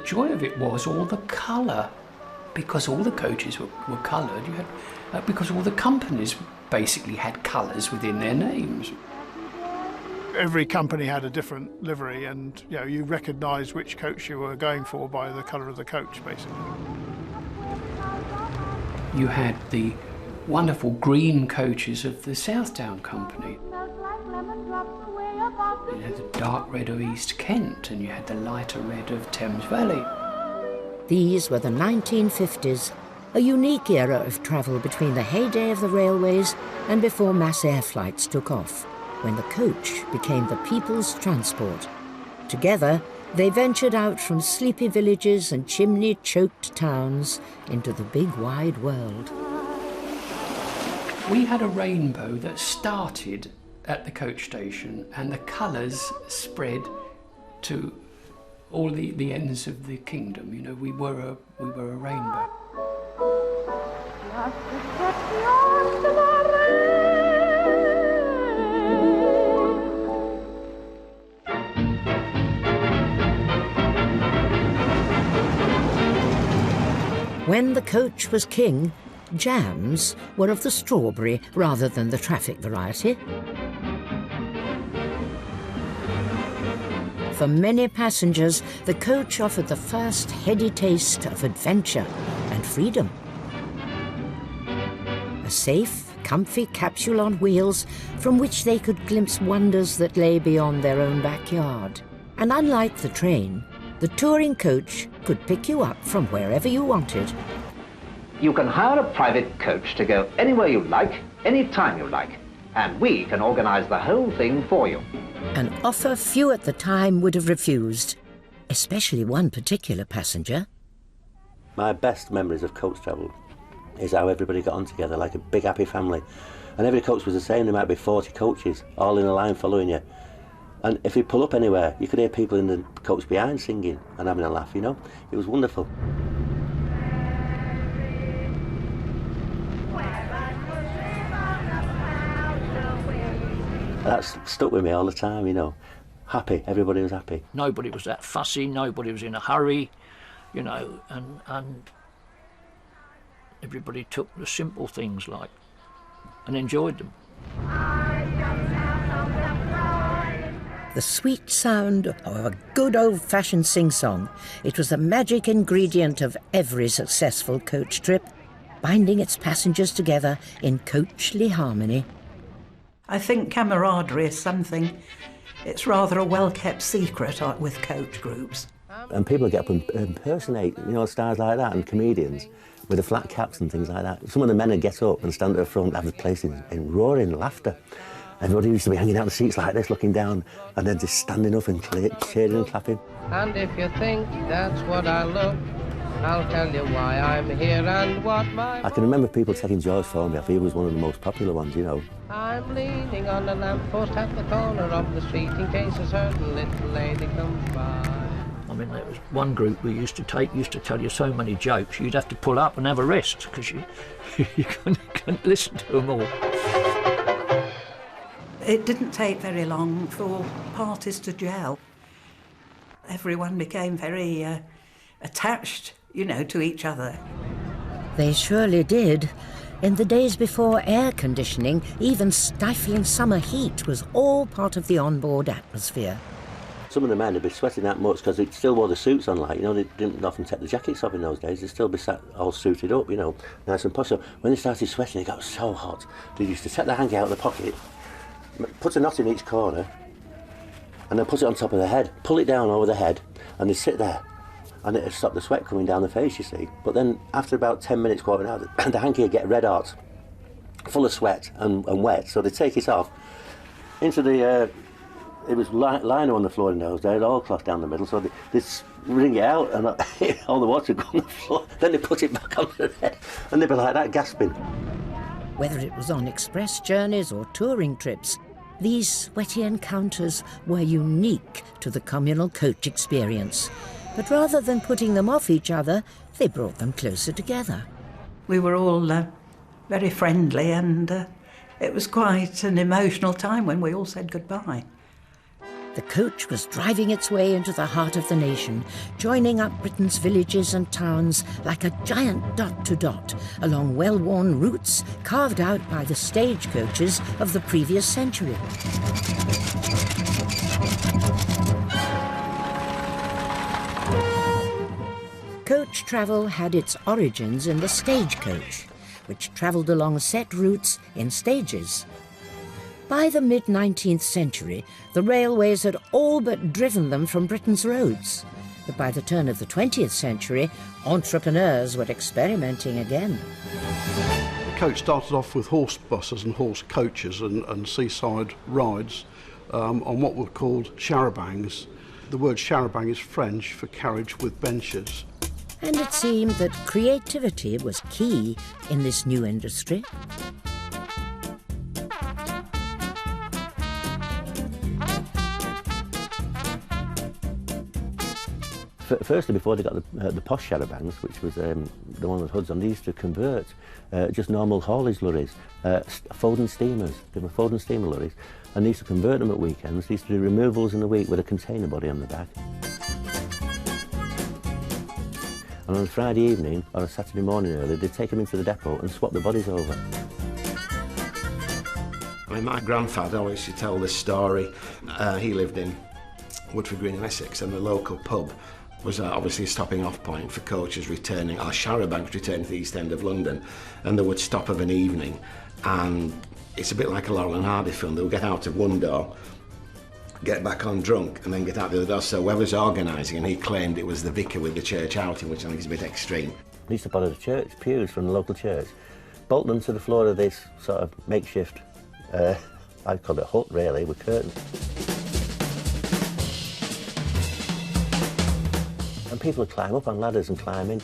joy of it was all the colour, because all the coaches were coloured. You had because all the companies basically had colours within their names. Every company had a different livery, and you recognised which coach you were going for by the colour of the coach, basically. You had the wonderful green coaches of the Southdown Company. You had the dark red of East Kent, and you had the lighter red of Thames Valley. These were the 1950s, a unique era of travel between the heyday of the railways and before mass air flights took off, when the coach became the people's transport. Together, they ventured out from sleepy villages and chimney-choked towns into the big wide world. We had a rainbow that started at the coach station, and the colours spread to all the ends of the kingdom. We were a rainbow. When the coach was king, jams were of the strawberry rather than the traffic variety. For many passengers, the coach offered the first heady taste of adventure and freedom. A safe, comfy capsule on wheels from which they could glimpse wonders that lay beyond their own backyard. And unlike the train, the touring coach could pick you up from wherever you wanted. You can hire a private coach to go anywhere you like, any time you like, and we can organise the whole thing for you. An offer few at the time would have refused, especially one particular passenger. My best memories of coach travel is how everybody got on together like a big happy family. And every coach was the same. There might be 40 coaches, all in a line following you. And if you pull up anywhere, you could hear people in the coach behind singing and having a laugh, It was wonderful. That's stuck with me all the time, Happy, everybody was happy. Nobody was that fussy, nobody was in a hurry, and everybody took the simple things and enjoyed them. The sweet sound of a good old-fashioned sing-song. It was the magic ingredient of every successful coach trip, binding its passengers together in coachly harmony. I think camaraderie is something, it's rather a well-kept secret with coach groups. And people get up and impersonate, stars like that, and comedians with the flat caps and things like that. Some of the men would get up and stand at the front, have the place in roaring laughter. Everybody used to be hanging out the seats like this, looking down, and then just standing up and cheering and clapping. And if you think that's what I look, I'll tell you why I'm here and what my... I can remember people taking George Formby off. He was one of the most popular ones, I'm leaning on a lamppost at the corner of the street in case a certain little lady comes by. There was one group we used to tell you so many jokes, you'd have to pull up and have a rest, because you couldn't listen to them all. It didn't take very long for parties to gel. Everyone became very attached, to each other. They surely did. In the days before air conditioning, even stifling summer heat was all part of the onboard atmosphere. Some of the men would be sweating that much because they still wore the suits on, they didn't often take the jackets off in those days. They'd still be sat all suited up, nice and posh. So when they started sweating, it got so hot. They used to take their hanky out of the pocket, put a knot in each corner, and then put it on top of the head, pull it down over the head, and they'd sit there. And it'd stop the sweat coming down the face, you see. But then, after about 10 minutes quartering out, the hanky would get red hot, full of sweat and wet, so they'd take it off into the... it was lino on the floor in those days, all cloth down the middle, so they'd wring it out and all the water would go on the floor. Then they'd put it back on the head, and they'd be like that, gasping. Whether it was on express journeys or touring trips, these sweaty encounters were unique to the communal coach experience. But rather than putting them off each other, they brought them closer together. We were all very friendly, and it was quite an emotional time when we all said goodbye. The coach was driving its way into the heart of the nation, joining up Britain's villages and towns like a giant dot to dot along well-worn routes carved out by the stagecoaches of the previous century. Coach travel had its origins in the stagecoach, which travelled along set routes in stages. By the mid-19th century, the railways had all but driven them from Britain's roads. But by the turn of the 20th century, entrepreneurs were experimenting again. The coach started off with horse buses and horse coaches and seaside rides on what were called charabancs. The word charabang is French for carriage with benches. And it seemed that creativity was key in this new industry. Firstly, before they got the posh charabancs, which was the one with hoods on, they used to convert just normal haulage lorries, Foden steamers. They were Foden steamer lorries, and they used to convert them at weekends. They used to do removals in the week with a container body on the back. And on a Friday evening or a Saturday morning early, they'd take them into the depot and swap the bodies over. I mean, my grandfather always used to tell this story. He lived in Woodford Green in Essex, and the local pub was obviously a stopping off point for coaches returning, or charabancs returning to the East End of London, and they would stop of an evening, and it's a bit like a Laurel and Hardy film. They would get out of one door, get back on drunk, and then get out the other door. So whoever's organising, and he claimed it was the vicar with the church outing, which I think is a bit extreme. They used to borrow the church pews from the local church, bolt them to the floor of this sort of makeshift, I'd call it hut really, with curtains. And people would climb up on ladders and climb in.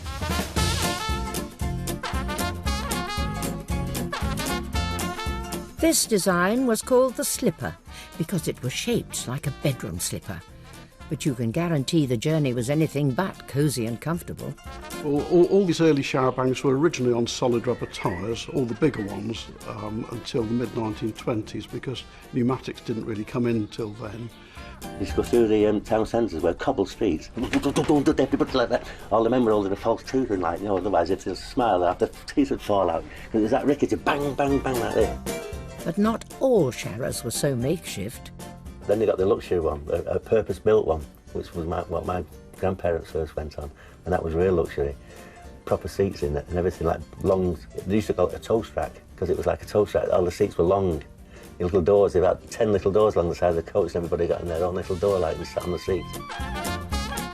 This design was called the slipper because it was shaped like a bedroom slipper. But you can guarantee the journey was anything but cosy and comfortable. Well, all these early charabancs were originally on solid rubber tyres, all the bigger ones, until the mid-1920s, because pneumatics didn't really come in until then. You used to go through the town centres where cobbled streets, everybody like that. All the men were holding a false tooth and like, you know, otherwise if they smile out, the teeth would fall out. And there's that rickety bang, bang, bang like this. But not all charas were so makeshift. Then they got the luxury one, a purpose-built one, which was what my grandparents first went on, and that was real luxury. Proper seats in it and everything, like long, they used to call it a toast rack, because it was like a toast rack, all the seats were long. The little doors, they had 10 little doors along the side of the coach, and everybody got in their own little door like and sat on the seats.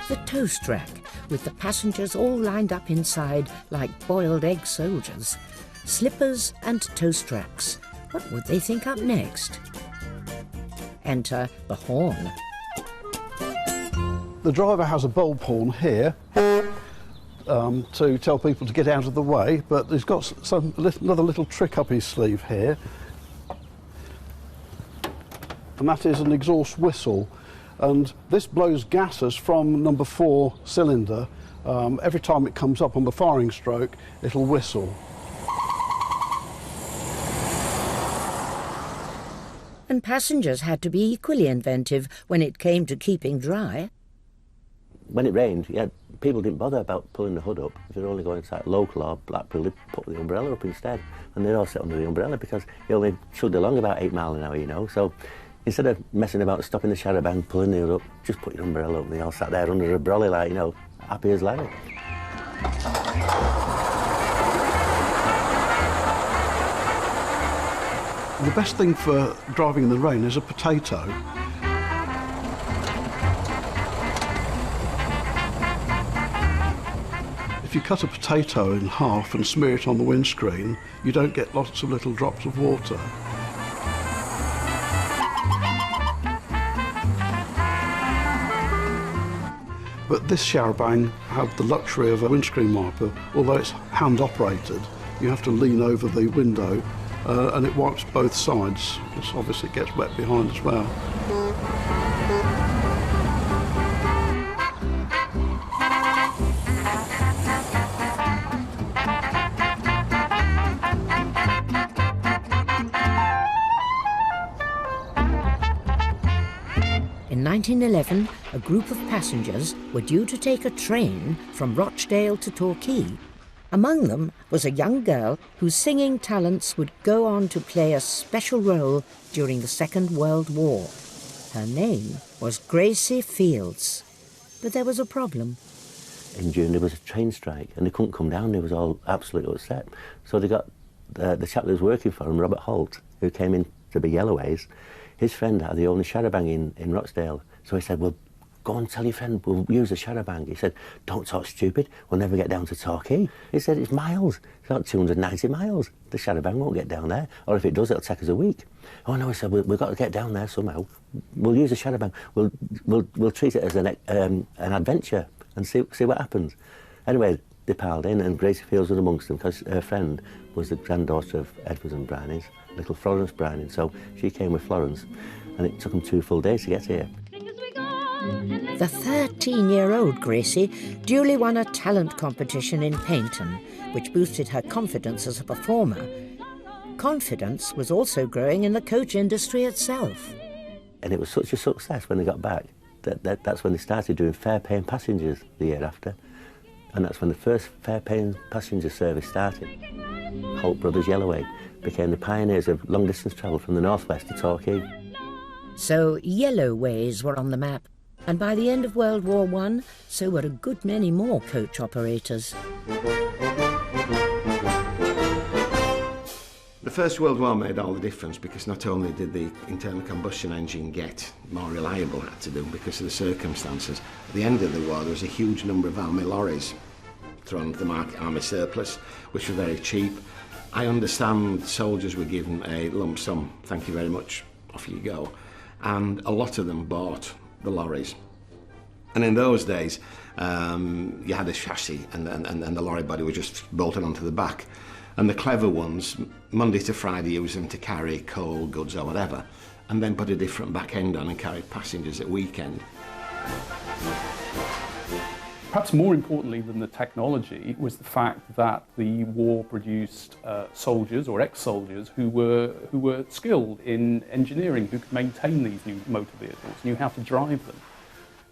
The toast rack, with the passengers all lined up inside like boiled egg soldiers. Slippers and toast racks. What would they think up next? Enter the horn. The driver has a bulb horn here to tell people to get out of the way, but he's got another little trick up his sleeve here, and that is an exhaust whistle. And this blows gases from number 4 cylinder. Every time it comes up on the firing stroke, it'll whistle. And passengers had to be equally inventive when it came to keeping dry. When it rained, people didn't bother about pulling the hood up. If they're only going to local or Blackpool, they'd put the umbrella up instead. And they'd all sit under the umbrella because they only chugged along about 8 miles an hour, you know. So instead of messing about stopping the charabanc, pulling the hood up, just put your umbrella up, and they all sat there under a brolly like, you know, happy as Larry. The best thing for driving in the rain is a potato. If you cut a potato in half and smear it on the windscreen, you don't get lots of little drops of water. But this charabanc had the luxury of a windscreen wiper. Although it's hand operated, you have to lean over the window and it wipes both sides, because obviously it gets wet behind as well. In 1911, a group of passengers were due to take a train from Rochdale to Torquay. Among them was a young girl whose singing talents would go on to play a special role during the Second World War. Her name was Gracie Fields. But there was a problem. In June there was a train strike and they couldn't come down. They was all absolutely upset. So they got the chap that was working for them, Robert Holt, who came in to be Yellowways. His friend had the only charabanc in Rochdale. So he said, well, go and tell your friend, we'll use a charabanc. He said, don't talk stupid, we'll never get down to Torquay. He said, it's miles, it's not 290 miles. The charabanc won't get down there, or if it does, it'll take us a week. Oh no, he said, we've got to get down there somehow. We'll use a charabanc, we'll treat it as an adventure and see what happens. Anyway, they piled in and Gracie Fields was amongst them because her friend was the granddaughter of Edwards and Browning, little Florence Browning, so she came with Florence and it took them 2 full days to get here. The 13-year-old Gracie duly won a talent competition in Paignton, which boosted her confidence as a performer. Confidence was also growing in the coach industry itself. And it was such a success when they got back that's when they started doing fare-paying passengers the year after. And that's when the first fare-paying passenger service started. Holt Brothers Yellowway became the pioneers of long-distance travel from the northwest to Torquay. So Yellowways were on the map. And by the end of World War I, so were a good many more coach operators. The First World War made all the difference because not only did the internal combustion engine get more reliable, had to do because of the circumstances. At the end of the war, there was a huge number of army lorries thrown to the market, army surplus, which were very cheap. I understand soldiers were given a lump sum, thank you very much, off you go. And a lot of them bought the lorries. And in those days, you had a chassis and the lorry body was just bolted onto the back. And the clever ones, Monday to Friday, used them to carry coal, goods or whatever, and then put a different back end on and carried passengers at weekend. Perhaps more importantly than the technology was the fact that the war produced soldiers or ex-soldiers who were skilled in engineering, who could maintain these new motor vehicles, knew how to drive them.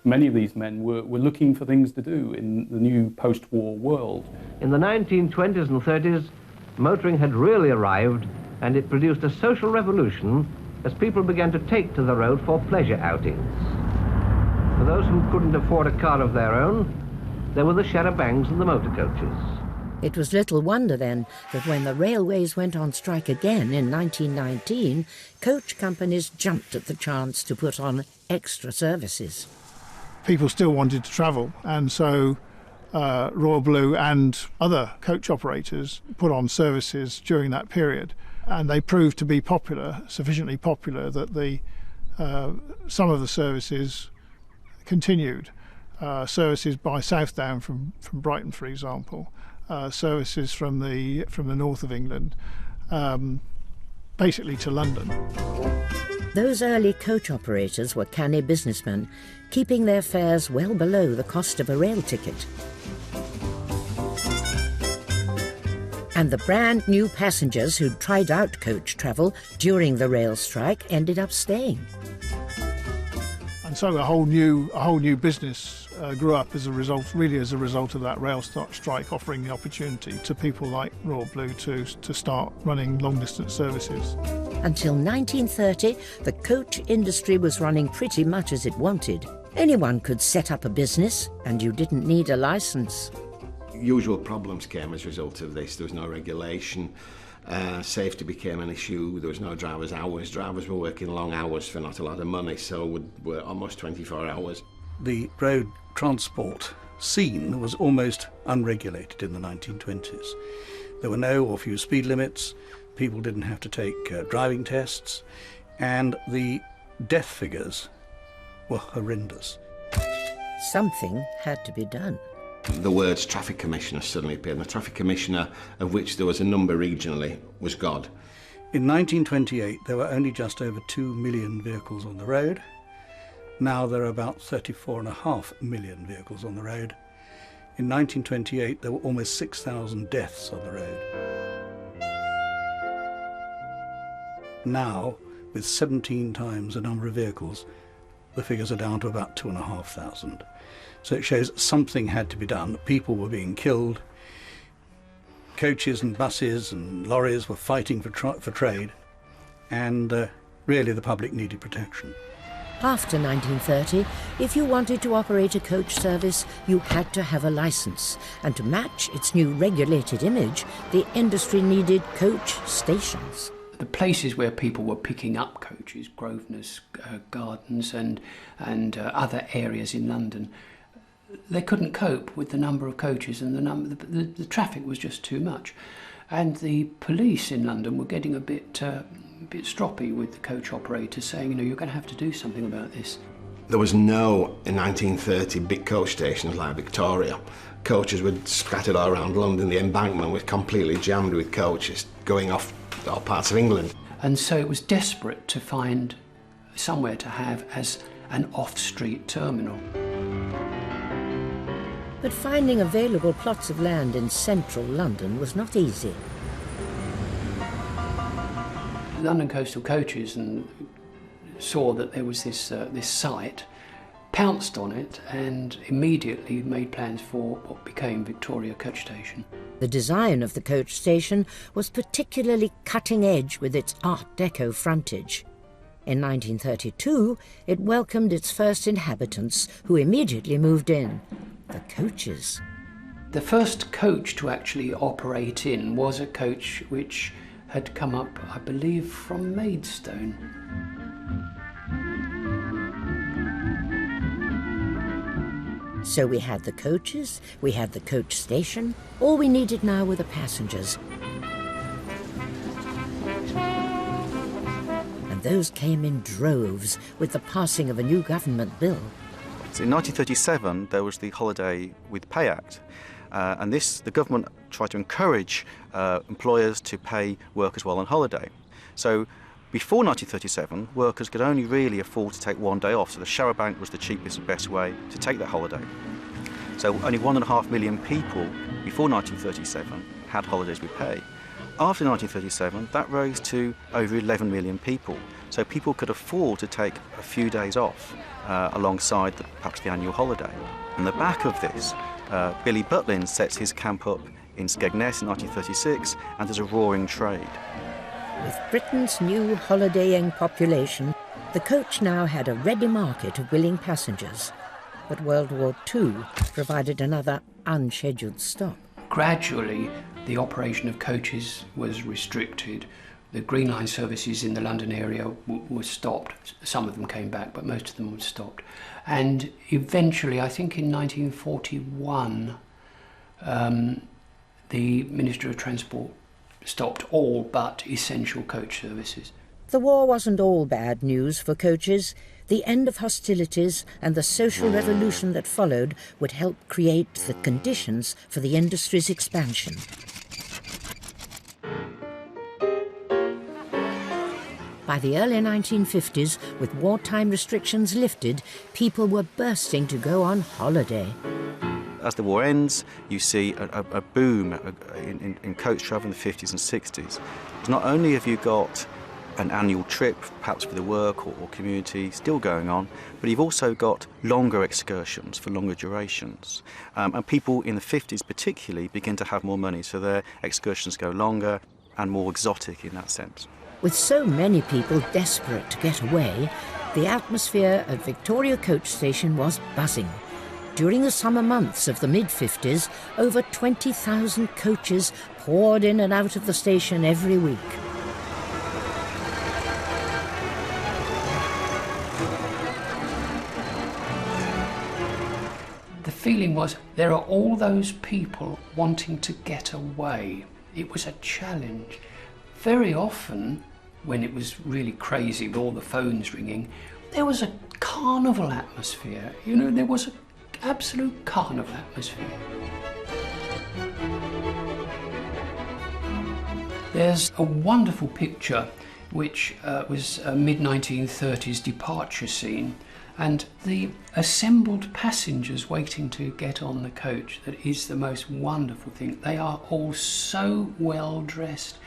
Many of these men were looking for things to do in the new post-war world. In the 1920s and 30s, motoring had really arrived, and it produced a social revolution as people began to take to the road for pleasure outings. For those who couldn't afford a car of their own, there were the charabancs and the motor coaches. It was little wonder then that when the railways went on strike again in 1919, coach companies jumped at the chance to put on extra services. People still wanted to travel, and so Royal Blue and other coach operators put on services during that period, and they proved to be popular, sufficiently popular that some of the services continued. Services by Southdown from Brighton, for example, services from the north of England, basically to London. Those early coach operators were canny businessmen, keeping their fares well below the cost of a rail ticket. And the brand new passengers who'd tried out coach travel during the rail strike ended up staying. And so a whole new business grew up as a result of that rail strike, offering the opportunity to people like Royal Blue to start running long-distance services. Until 1930, the coach industry was running pretty much as it wanted. Anyone could set up a business, and you didn't need a licence. Usual problems came as a result of this. There was no regulation. Safety became an issue. There was no driver's hours. Drivers were working long hours for not a lot of money, so were almost 24 hours. The road transport scene was almost unregulated in the 1920s. There were no or few speed limits. People didn't have to take driving tests, and the death figures were horrendous. Something had to be done. The words traffic commissioner suddenly appeared, and the traffic commissioner, of which there was a number regionally, was God. In 1928, there were only just over 2 million vehicles on the road. Now there are about 34.5 million vehicles on the road. In 1928, there were almost 6,000 deaths on the road. Now, with 17 times the number of vehicles, the figures are down to about 2,500. So it shows something had to be done. People were being killed. Coaches and buses and lorries were fighting for trade, and really the public needed protection. After 1930, if you wanted to operate a coach service, you had to have a licence, and to match its new regulated image, the industry needed coach stations. The places where people were picking up coaches, Grosvenor Gardens and other areas in London, they couldn't cope with the number of coaches, and the traffic was just too much. And the police in London were getting a bit stroppy with the coach operators, saying, you know, you're going to have to do something about this. There was no, in 1930, big coach stations like Victoria. Coaches were scattered all around London. The embankment was completely jammed with coaches going off all parts of England. And so it was desperate to find somewhere to have as an off-street terminal. But finding available plots of land in central London was not easy. London Coastal Coaches saw that there was this site, pounced on it, and immediately made plans for what became Victoria Coach Station. The design of the coach station was particularly cutting edge with its Art Deco frontage. In 1932, it welcomed its first inhabitants, who immediately moved in, the coaches. The first coach to actually operate in was a coach which had come up, I believe, from Maidstone. So we had the coaches, we had the coach station. All we needed now were the passengers. And those came in droves with the passing of a new government bill. So in 1937, there was the Holiday with Pay Act. And the government tried to encourage employers to pay workers while on holiday. So before 1937, workers could only really afford to take one day off, so the charabanc was the cheapest and best way to take that holiday. So only 1.5 million people before 1937 had holidays with pay. After 1937, that rose to over 11 million people. So people could afford to take a few days off alongside perhaps the annual holiday. On the back of this, Billy Butlin sets his camp up in Skegness in 1936, and there's a roaring trade. With Britain's new holidaying population, the coach now had a ready market of willing passengers. But World War II provided another unscheduled stop. Gradually, the operation of coaches was restricted. The Green Line services in the London area were stopped. Some of them came back, but most of them were stopped. And eventually, I think in 1941, the Ministry of Transport stopped all but essential coach services. The war wasn't all bad news for coaches. The end of hostilities and the social revolution that followed would help create the conditions for the industry's expansion. By the early 1950s, with wartime restrictions lifted, people were bursting to go on holiday. As the war ends, you see a boom in coach travel in the 50s and 60s. Not only have you got an annual trip, perhaps for the work or community, still going on, but you've also got longer excursions for longer durations. And people in the 50s particularly begin to have more money, so their excursions go longer and more exotic in that sense. With so many people desperate to get away, the atmosphere at Victoria Coach Station was buzzing. During the summer months of the mid-50s, over 20,000 coaches poured in and out of the station every week. The feeling was there are all those people wanting to get away. It was a challenge. Very often, when it was really crazy with all the phones ringing, there was a carnival atmosphere. You know, there was an absolute carnival atmosphere. There's a wonderful picture which was a mid-1930s departure scene, and the assembled passengers waiting to get on the coach, that is the most wonderful thing. They are all so well dressed.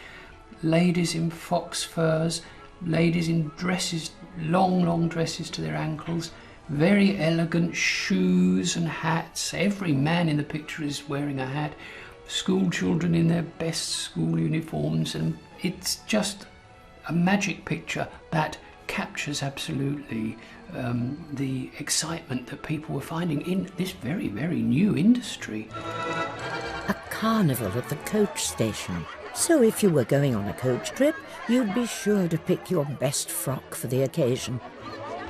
Ladies in fox furs, ladies in dresses, long dresses to their ankles, very elegant shoes and hats. Every man in the picture is wearing a hat. School children in their best school uniforms, and it's just a magic picture that captures absolutely the excitement that people were finding in this very, very new industry. A carnival at the coach station. So if you were going on a coach trip, you'd be sure to pick your best frock for the occasion.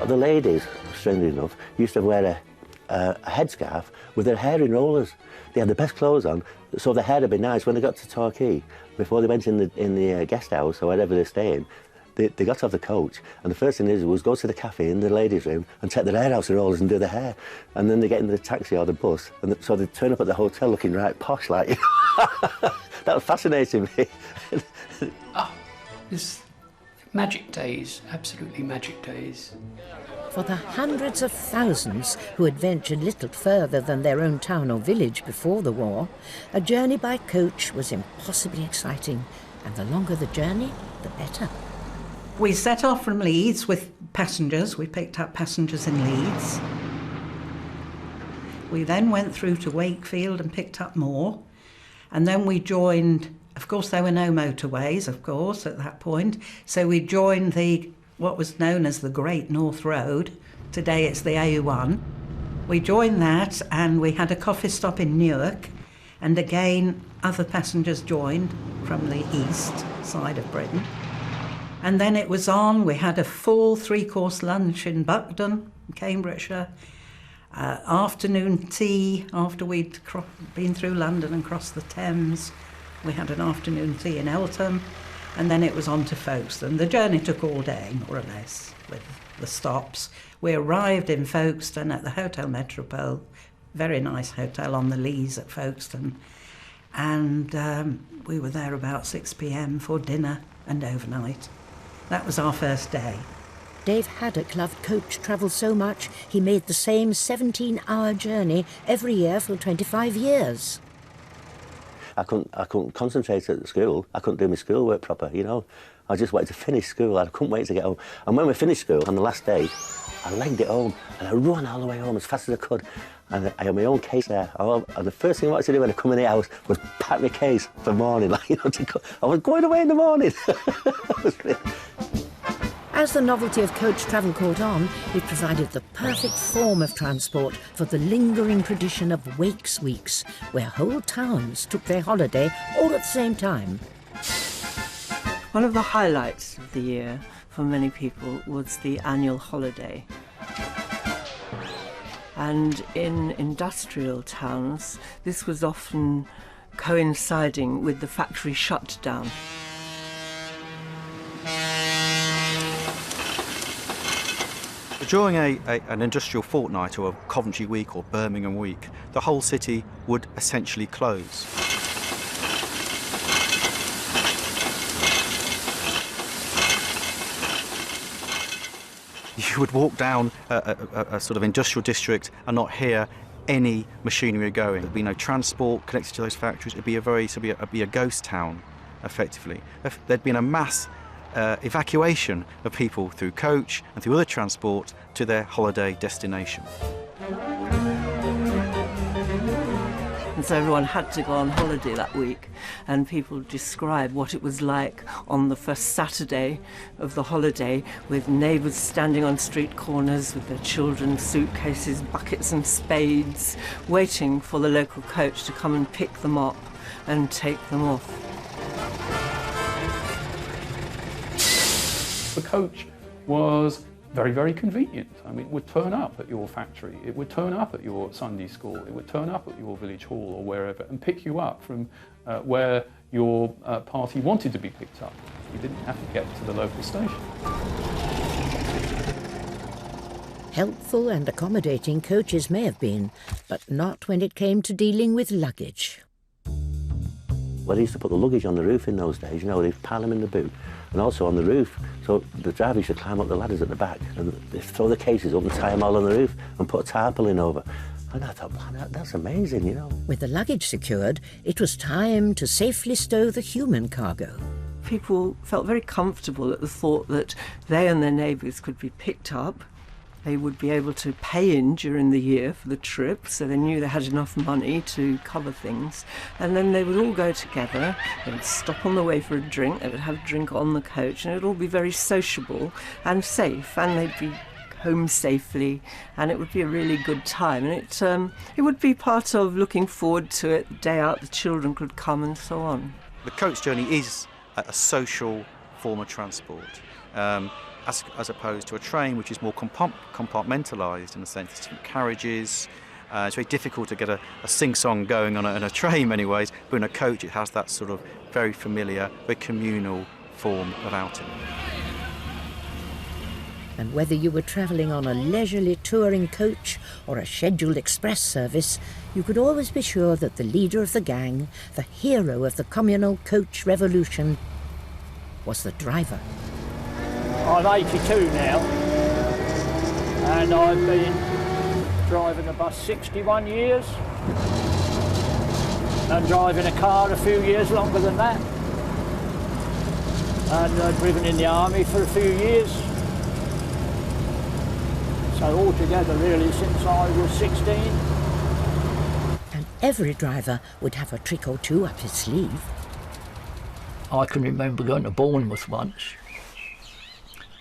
The ladies, strangely enough, used to wear a headscarf with their hair in rollers. They had the best clothes on, so their hair would be nice. When they got to Torquay, before they went in the guest house or wherever they're staying, they got off the coach, and the first thing they did was go to the cafe in the ladies' room and take their hair out of rollers and do their hair. And then they get in the taxi or the bus, and so they turn up at the hotel looking right posh, like. That was fascinating me. This magic days, absolutely magic days. For the hundreds of thousands who had ventured little further than their own town or village before the war, a journey by coach was impossibly exciting, and the longer the journey, the better. We set off from Leeds with passengers. We picked up passengers in Leeds. We then went through to Wakefield and picked up more. And then we joined, of course there were no motorways, of course, at that point. So we joined what was known as the Great North Road. Today it's the A1. We joined that and we had a coffee stop in Newark. And again, other passengers joined from the east side of Britain. And then it was on. We had a full 3-course lunch in Buckden, Cambridgeshire. Afternoon tea after we'd been through London and crossed the Thames. We had an afternoon tea in Eltham, and then it was on to Folkestone. The journey took all day, more or less, with the stops. We arrived in Folkestone at the Hotel Metropole, very nice hotel on the Leas at Folkestone, and we were there about 6 p.m. for dinner and overnight. That was our first day. Dave Haddock loved coach travel so much he made the same 17-hour journey every year for 25 years. I couldn't concentrate at school. I couldn't do my schoolwork proper, you know. I just wanted to finish school. I couldn't wait to get home. And when we finished school on the last day, I legged it home and I ran all the way home as fast as I could. And I had my own case there. And the first thing I wanted to do when I come in the house was pack my case for morning. Like, you know, I was going away in the morning. As the novelty of coach travel caught on, it provided the perfect form of transport for the lingering tradition of Wakes Weeks, where whole towns took their holiday all at the same time. One of the highlights of the year for many people was the annual holiday. And in industrial towns, this was often coinciding with the factory shutdown. During an industrial fortnight or a Coventry week or Birmingham week, the whole city would essentially close. You would walk down a sort of industrial district and not hear any machinery going. There'd be no transport connected to those factories. It'd be a ghost town, effectively. There'd been a mass evacuation of people through coach and through other transport to their holiday destination. And so everyone had to go on holiday that week, and people describe what it was like on the first Saturday of the holiday, with neighbours standing on street corners with their children, suitcases, buckets and spades, waiting for the local coach to come and pick them up and take them off. The coach was very, very convenient. I mean, it would turn up at your factory, it would turn up at your Sunday school, it would turn up at your village hall or wherever and pick you up from where your party wanted to be picked up. You didn't have to get to the local station. Helpful and accommodating coaches may have been, but not when it came to dealing with luggage. Well, they used to put the luggage on the roof in those days, you know, they'd pile them in the boot and also on the roof. So the driver used to climb up the ladders at the back and they'd throw the cases up and tie them all on the roof and put a tarpaulin over. And I thought, man, that's amazing, you know. With the luggage secured, it was time to safely stow the human cargo. People felt very comfortable at the thought that they and their neighbours could be picked up they would be able to pay in during the year for the trip, so they knew they had enough money to cover things. And then they would all go together, they would stop on the way for a drink, they would have a drink on the coach, and it would all be very sociable and safe, and they'd be home safely, and it would be a really good time. And it would be part of looking forward to it, the day out the children could come and so on. The coach journey is a social form of transport. As opposed to a train, which is more compartmentalised in the sense of different carriages. It's very difficult to get a sing-song going on a train many ways, but in a coach it has that sort of very familiar, very communal form of outing. And whether you were travelling on a leisurely touring coach or a scheduled express service, you could always be sure that the leader of the gang, the hero of the communal coach revolution, was the driver. I'm 82 now, and I've been driving a bus 61 years, and driving a car a few years longer than that, and I've driven in the army for a few years. So altogether really since I was 16. And every driver would have a trick or two up his sleeve. I can remember going to Bournemouth once,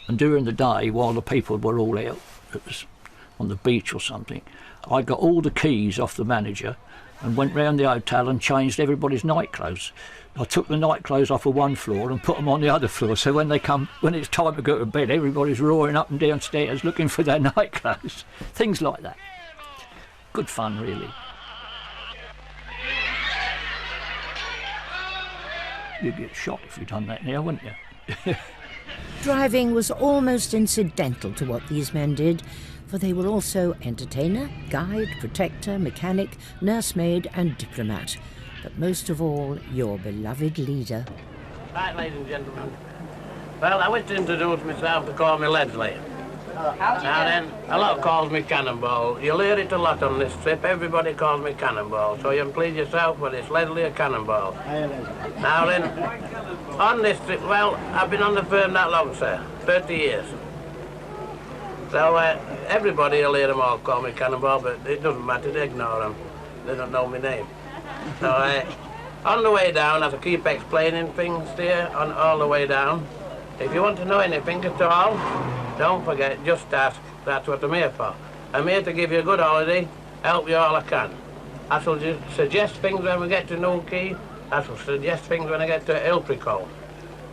and during the day, while the people were all out, it was on the beach or something, I got all the keys off the manager and went round the hotel and changed everybody's night clothes. I took the night clothes off of one floor and put them on the other floor, so when it's time to go to bed, everybody's roaring up and downstairs looking for their night clothes. Things like that. Good fun, really. You'd get shot if you'd done that now, wouldn't you? Driving was almost incidental to what these men did, for they were also entertainer, guide, protector, mechanic, nursemaid and diplomat. But most of all, your beloved leader. Right, ladies and gentlemen. Well, I wish to introduce myself to call me Leslie. Now then, a lot calls me Cannonball. You'll hear it a lot on this trip. Everybody calls me Cannonball. So you can please yourself, but it's Leslie or Cannonball. Now then, on this trip, well, I've been on the firm that long, sir. 30 years. So everybody will hear them all call me Cannonball, but it doesn't matter. They ignore them. They don't know my name. So on the way down, I have to keep explaining things to you on all the way down. If you want to know anything at all, don't forget, just ask. That's what I'm here for. I'm here to give you a good holiday, help you all I can. I shall suggest things when we get to New Quay. I shall suggest things when I get to Ilfracombe.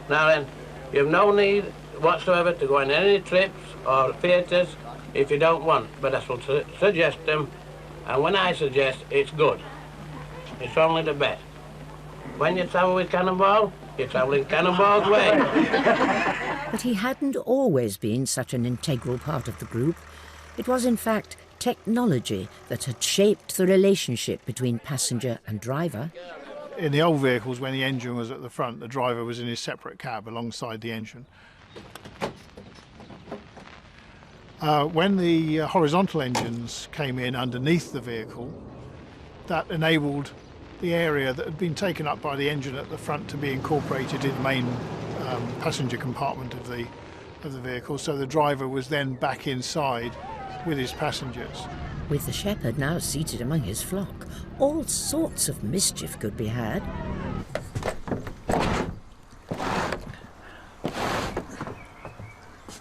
Now then, you've no need whatsoever to go on any trips or theatres if you don't want, but I shall suggest them, and when I suggest, it's good. It's only the best. When you travel with Cannonball, you're travelling Cannonball's way. But he hadn't always been such an integral part of the group. It was, in fact, technology that had shaped the relationship between passenger and driver. In the old vehicles, when the engine was at the front, the driver was in his separate cab alongside the engine. When the horizontal engines came in underneath the vehicle, that enabled the area that had been taken up by the engine at the front to be incorporated in the main passenger compartment of the vehicle, so the driver was then back inside with his passengers. With the shepherd now seated among his flock, all sorts of mischief could be had.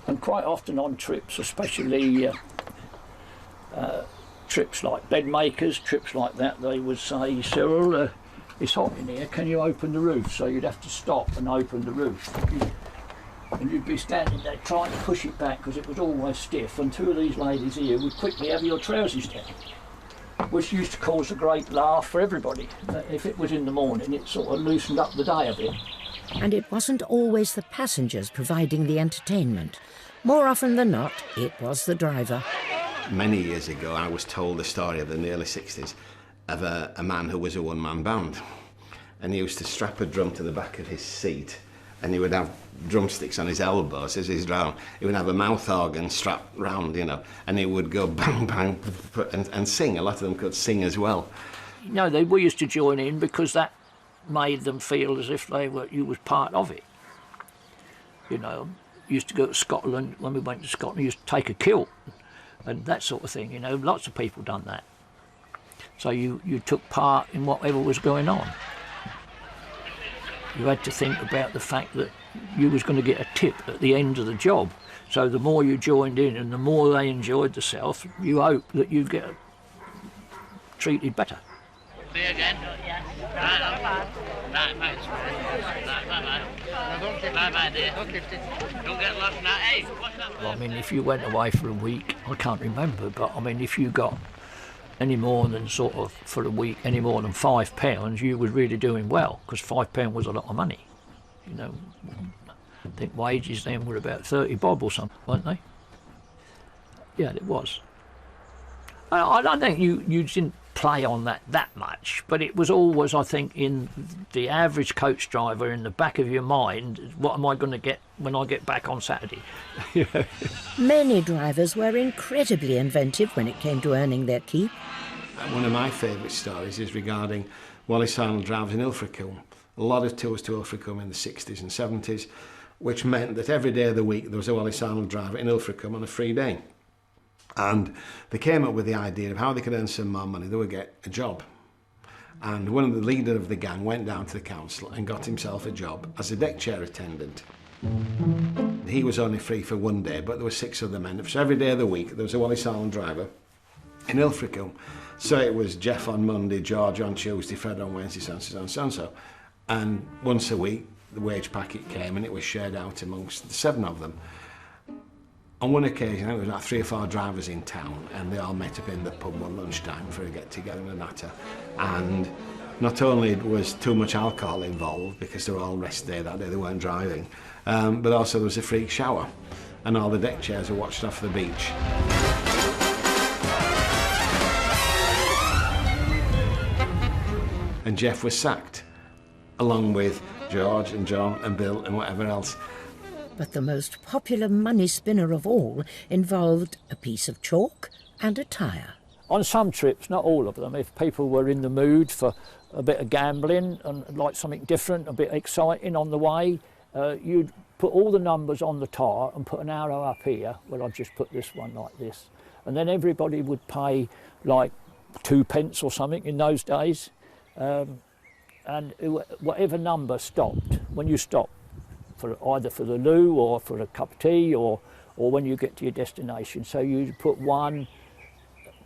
And quite often on trips, especially trips like bed makers, trips like that, they would say, Cyril, it's hot in here, can you open the roof? So you'd have to stop and open the roof. And you'd be standing there trying to push it back because it was always stiff, and two of these ladies here would quickly have your trousers down, which used to cause a great laugh for everybody. If it was in the morning, it sort of loosened up the day a bit. And it wasn't always the passengers providing the entertainment. More often than not, it was the driver. Many years ago, I was told the story of the early 60s of a man who was a one-man band. And he used to strap a drum to the back of his seat, and he would have drumsticks on his elbows as he's round. He would have a mouth organ strapped round, you know, and he would go bang, bang, and sing. A lot of them could sing as well. No, we used to join in because that made them feel as if you was part of it. You know, used to go to Scotland. When we went to Scotland, we used to take a kilt and that sort of thing. You know, lots of people done that. So you took part in whatever was going on. You had to think about the fact that you was going to get a tip at the end of the job. So the more you joined in and the more they enjoyed themselves, you hope that you'd get treated better. See you again. Yes. Right, bye. Bye-bye, dear. Don't get lost now. Hey, what's that? Well, I mean, if you went away for a week, I can't remember, but I mean, if you got any more than sort of for a week, any more than £5, you were really doing well, because £5 was a lot of money. You know, I think wages then were about 30 bob or something, weren't they? Yeah, it was. I don't think you didn't play on that much, but it was always, I think, in the average coach driver in the back of your mind, what am I going to get when I get back on Saturday? Many drivers were incredibly inventive when it came to earning their keep. One of my favourite stories is regarding Wallace Arnold drivers in Ilfracombe. A lot of tours to Ilfracombe in the 60s and 70s, which meant that every day of the week there was a Wallace Arnold driver in Ilfracombe on a free day. And they came up with the idea of how they could earn some more money. They would get a job. And one of the leader of the gang went down to the council and got himself a job as a deck chair attendant. He was only free for one day, but there were 6 other men. So every day of the week there was a Wallace Arnold driver in Ilfracombe. So it was Jeff on Monday, George on Tuesday, Fred on Wednesday, so. And once a week the wage packet came and it was shared out amongst the 7 of them. On one occasion, there was about 3 or 4 drivers in town, and they all met up in the pub one lunchtime for a get-together and a natter. And not only was too much alcohol involved, because they were all rest day that day, they weren't driving, but also there was a freak shower, and all the deck chairs were watched off the beach. And Jeff was sacked, along with George and John and Bill and whatever else. But the most popular money spinner of all involved a piece of chalk and a tyre. On some trips, not all of them, if people were in the mood for a bit of gambling and like something different, a bit exciting on the way, you'd put all the numbers on the tyre and put an arrow up here. Well, I'd just put this one like this. And then everybody would pay like 2 pence or something in those days. And whatever number stopped, when you stopped, either for the loo or for a cup of tea or when you get to your destination. So you put 1,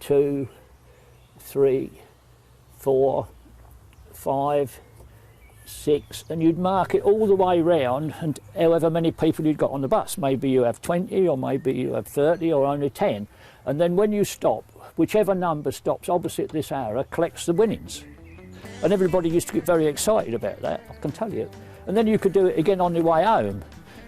2, 3, 4, 5, 6, and you'd mark it all the way round, and however many people you'd got on the bus. Maybe you have 20 or maybe you have 30 or only 10. And then when you stop, whichever number stops opposite this arrow collects the winnings. And everybody used to get very excited about that, I can tell you. And then you could do it again on the way home.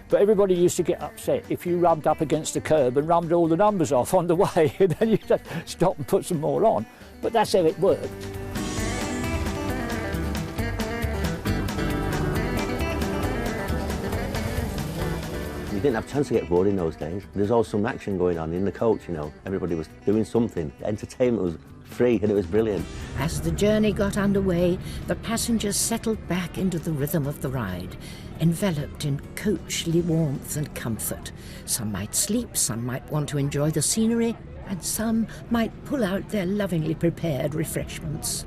But everybody used to get upset if you rubbed up against the curb and rubbed all the numbers off on the way, and then you just stop and put some more on. But that's how it worked. You didn't have a chance to get bored in those days. There's always some action going on in the coach, you know. Everybody was doing something. Entertainment was free and it was brilliant. As the journey got underway, the passengers settled back into the rhythm of the ride, enveloped in coachly warmth and comfort. Some might sleep, some might want to enjoy the scenery, and some might pull out their lovingly prepared refreshments.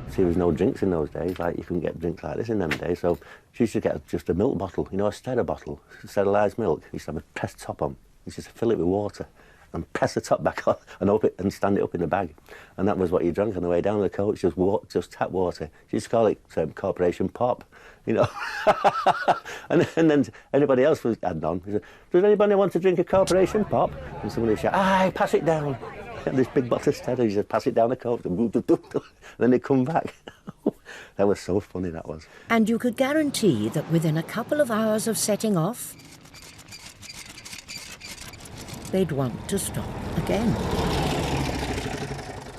See, there was no drinks in those days, like you couldn't get drinks like this in them days, so she used to get just a milk bottle, you know, a Stella bottle, sterilised milk. You used to have a pressed top on, you used to fill it with water and press the top back on and open it and stand it up in the bag. And that was what you drank on the way down the coach, just tap water. She used to call it Corporation Pop, you know. and then anybody else was adding on. Said, does anybody want to drink a Corporation Pop? And somebody would shout, aye, pass it down. And this big bottle of Stella, you just pass it down the coach, and then they'd come back. That was so funny, that was. And you could guarantee that within a couple of hours of setting off, they'd want to stop again.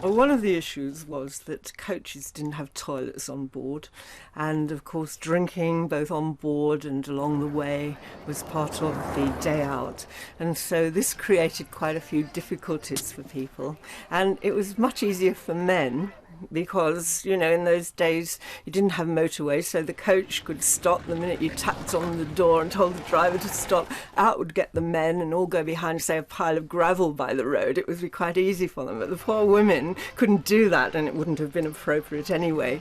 Well, one of the issues was that coaches didn't have toilets on board, and of course drinking both on board and along the way was part of the day out, and so this created quite a few difficulties for people. And it was much easier for men because, you know, in those days you didn't have motorways, so the coach could stop the minute you tapped on the door and told the driver to stop. Out would get the men and all go behind, say, a pile of gravel by the road. It would be quite easy for them, but the poor women couldn't do that, and it wouldn't have been appropriate anyway.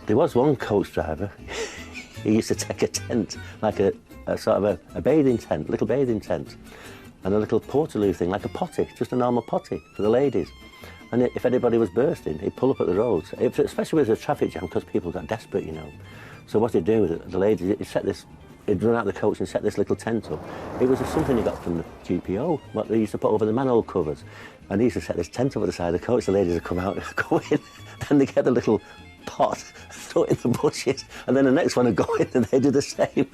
There was one coach driver, he used to take a tent, like a sort of a bathing tent, little bathing tent, and a little portaloo thing, like a potty, just a normal potty for the ladies. And if anybody was bursting, he'd pull up at the roads, especially with the traffic jam, because people got desperate, you know. So what he'd do with the ladies, he'd run out the coach and set this little tent up. It was something he got from the GPO, what they used to put over the manhole covers. And he used to set this tent up at the side of the coach, the ladies would come out and go in, and they get the little pot, throw it in the bushes, and then the next one would go in and they do the same.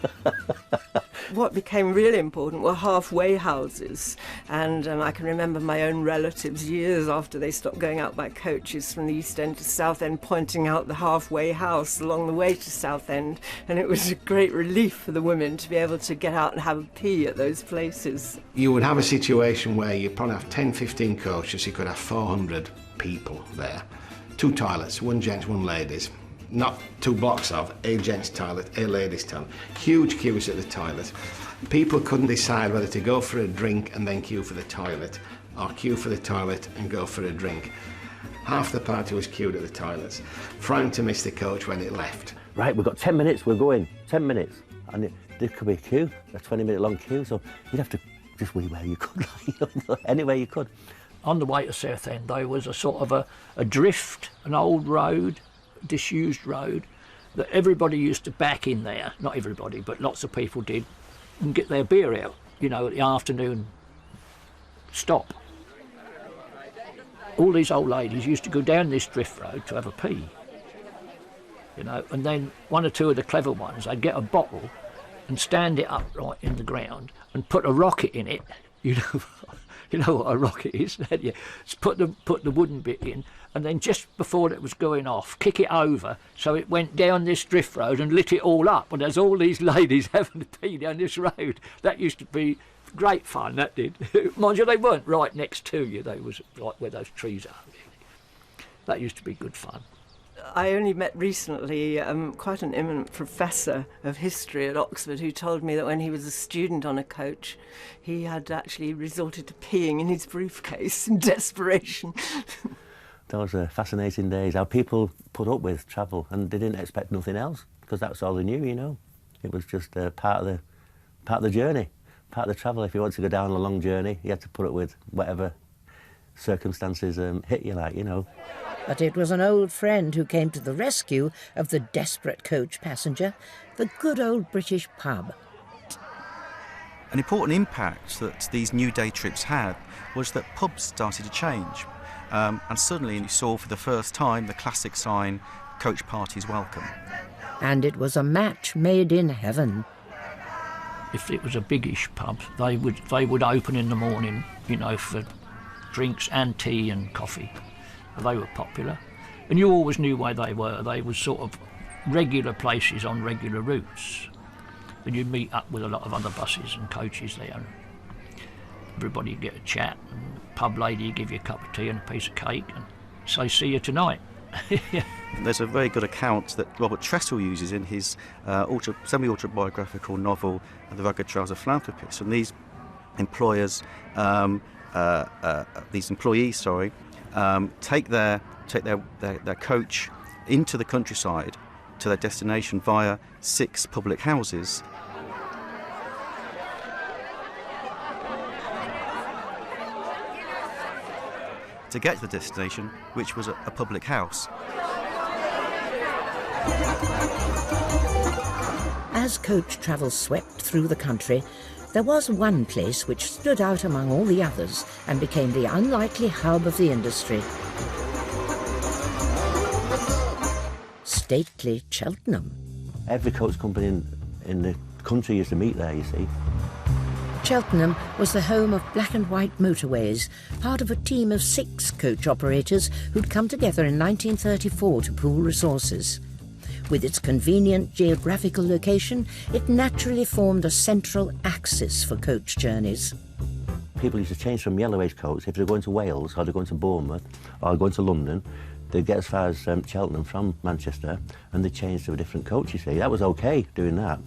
What became really important were halfway houses, and I can remember my own relatives years after they stopped going out by coaches from the East End to Southend pointing out the halfway house along the way to Southend, and it was a great relief for the women to be able to get out and have a pee at those places. You would have a situation where you'd probably have 10, 15 coaches, you could have 400 people there. 2 toilets, 1 gents, 1 ladies. Not 2 blocks of a gents toilet, a ladies toilet. Huge queues at the toilet. People couldn't decide whether to go for a drink and then queue for the toilet, or queue for the toilet and go for a drink. Half the party was queued at the toilets, frightened to miss the coach when it left. Right, we've got 10 minutes, we're going, 10 minutes. And there could be a queue, a 20-minute long queue, so you'd have to just wee where you could, anywhere you could. On the way to Southend, there was a sort of a drift, an old road, disused road, that everybody used to back in there. Not everybody, but lots of people did, and get their beer out, you know, at the afternoon stop. All these old ladies used to go down this drift road to have a pee, you know, and then 1 or 2 of the clever ones, they'd get a bottle and stand it upright in the ground and put a rocket in it, you know. You know what a rocket is, don't you? Just put the wooden bit in, and then just before it was going off, kick it over so it went down this drift road and lit it all up. And there's all these ladies having to pee down this road. That used to be great fun, that did. Mind you, they weren't right next to you. They was like where those trees are, really. That used to be good fun. I only met recently quite an eminent professor of history at Oxford who told me that when he was a student on a coach, he had actually resorted to peeing in his briefcase in desperation. Those are fascinating days, how people put up with travel and they didn't expect nothing else, because that's all they knew, you know. It was just part of the journey, part of the travel. If you wanted to go down a long journey, you had to put up with whatever circumstances hit you, like, you know. But it was an old friend who came to the rescue of the desperate coach passenger, the good old British pub. An important impact that these new day trips had was that pubs started to change. And suddenly you saw for the first time the classic sign, "Coach parties welcome." And it was a match made in heaven. If it was a biggish pub, they would open in the morning, you know, for drinks and tea and coffee. They were popular, and you always knew where they were. They were sort of regular places on regular routes, and you'd meet up with a lot of other buses and coaches there. Everybody would get a chat, and the pub lady would give you a cup of tea and a piece of cake and say, "See you tonight." There's a very good account that Robert Tressel uses in his semi-autobiographical novel, The Rugged Trouser Philanthropist. And these employees, take their coach into the countryside to their destination via 6 public houses. To get to the destination, which was a public house. As coach travel swept through the country, there was one place which stood out among all the others and became the unlikely hub of the industry. Stately Cheltenham. Every coach company in the country used to meet there, you see. Cheltenham was the home of black and white motorways, part of a team of 6 coach operators who'd come together in 1934 to pool resources. With its convenient geographical location, it naturally formed a central axis for coach journeys. People used to change from Yellowways coach if they're going to Wales or they're going to Bournemouth or going to London. They'd get as far as Cheltenham from Manchester and they'd change to a different coach, you see. That was OK, doing that.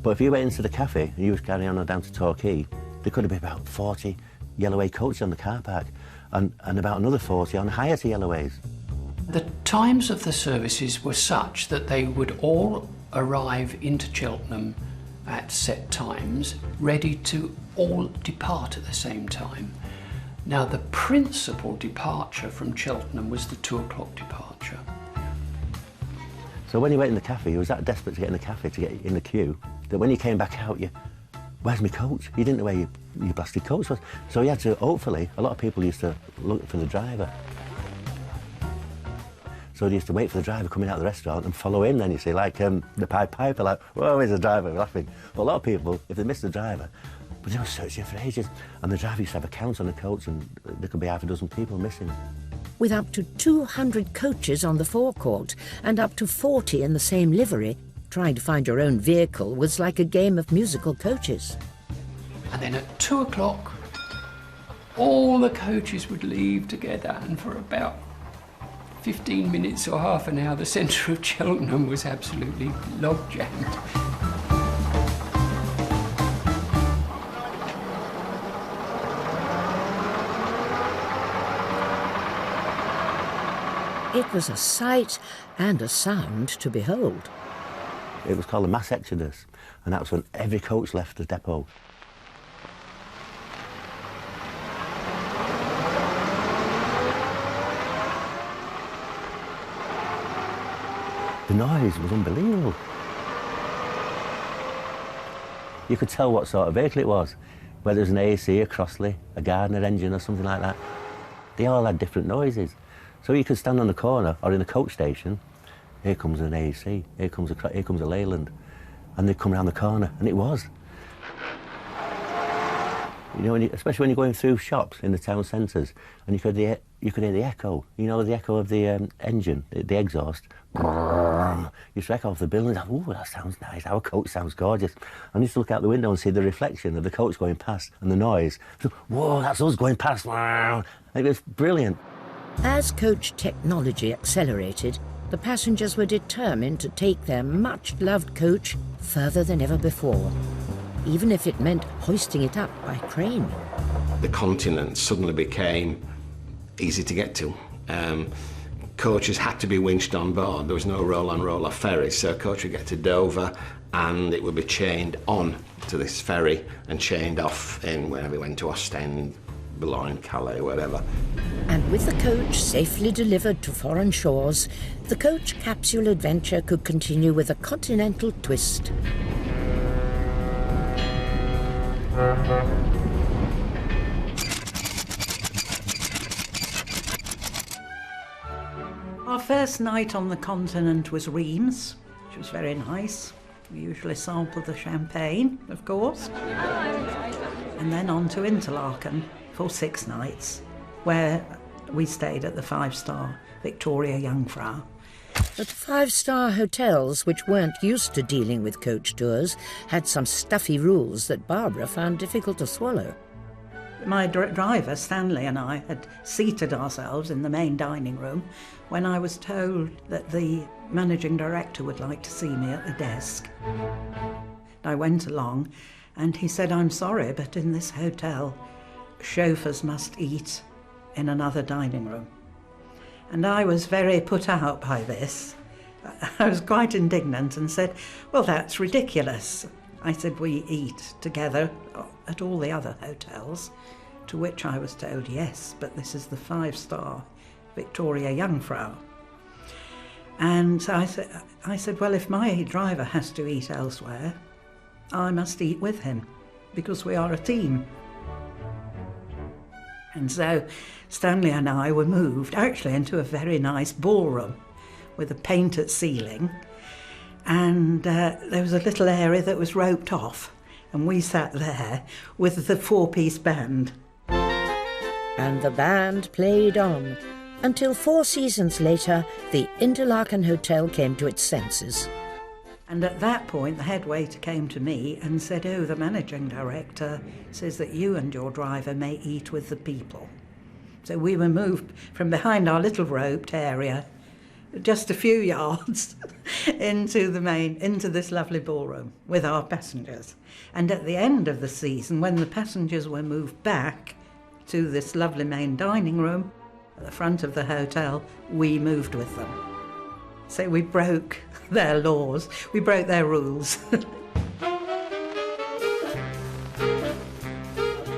But if you went into the cafe and you was carrying on down to Torquay, there could have been about 40 Yellowway coaches on the car park and about another 40 on hire to Yellowways. The times of the services were such that they would all arrive into Cheltenham at set times, ready to all depart at the same time. Now, the principal departure from Cheltenham was the 2 o'clock departure. So when you went in the cafe, you was that desperate to get in the cafe, to get in the queue, that when you came back out, where's my coach? You didn't know where your blasted coach was. So you had to, hopefully, a lot of people used to look for the driver. So they used to wait for the driver coming out of the restaurant and follow in then, you see, like the Pied Piper, like, whoa, where's the driver? We're laughing. But a lot of people, if they missed the driver, but they were searching for ages, and the driver used to have accounts on the coach and there could be half a dozen people missing. With up to 200 coaches on the forecourt and up to 40 in the same livery, trying to find your own vehicle was like a game of musical coaches. And then at 2 o'clock, all the coaches would leave together, and for about 15 minutes or half an hour, the centre of Cheltenham was absolutely log-jammed. It was a sight and a sound to behold. It was called a mass exodus, and that was when every coach left the depot. The noise was unbelievable. You could tell what sort of vehicle it was, whether it was an AC, a Crossley, a Gardner engine or something like that. They all had different noises. So you could stand on the corner or in a coach station, here comes an AC, here comes a Leyland, and they'd come around the corner, and it was. You know, especially when you're going through shops in the town centres, and you could hear the echo. You know, the echo of the engine, the exhaust. You used to echo off the building. Oh, that sounds nice. Our coach sounds gorgeous. And you used to look out the window and see the reflection of the coach going past and the noise. So, whoa, that's us going past. It was brilliant. As coach technology accelerated, the passengers were determined to take their much-loved coach further than ever before, even if it meant hoisting it up by crane. The continent suddenly became easy to get to. Coaches had to be winched on board. There was no roll-on, roll-off ferry, so a coach would get to Dover and it would be chained on to this ferry and chained off in wherever it went to Ostend, Boulogne, Calais, whatever. And with the coach safely delivered to foreign shores, the coach capsule adventure could continue with a continental twist. Our first night on the continent was Reims, which was very nice. We usually sampled the champagne, of course. And then on to Interlaken for 6 nights, where we stayed at the 5-star Victoria Jungfrau. But 5-star hotels, which weren't used to dealing with coach tours, had some stuffy rules that Barbara found difficult to swallow. My driver, Stanley, and I had seated ourselves in the main dining room when I was told that the managing director would like to see me at the desk. I went along and he said, "I'm sorry, but in this hotel, chauffeurs must eat in another dining room." And I was very put out by this. I was quite indignant and said, "Well, that's ridiculous." I said, "We eat together at all the other hotels," to which I was told, "Yes, but this is the 5-star Victoria Jungfrau." And so I said, "Well, if my driver has to eat elsewhere, I must eat with him, because we are a team." And so Stanley and I were moved actually into a very nice ballroom with a painted ceiling. and there was a little area that was roped off, and we sat there with the four-piece band. And the band played on until 4 seasons later, the Interlaken Hotel came to its senses. And at that point, the head waiter came to me and said, "Oh, the managing director says that you and your driver may eat with the people." So we were moved from behind our little roped area, just a few yards, into this lovely ballroom with our passengers. And at the end of the season, when the passengers were moved back to this lovely main dining room at the front of the hotel, we moved with them. So we broke their laws, we broke their rules.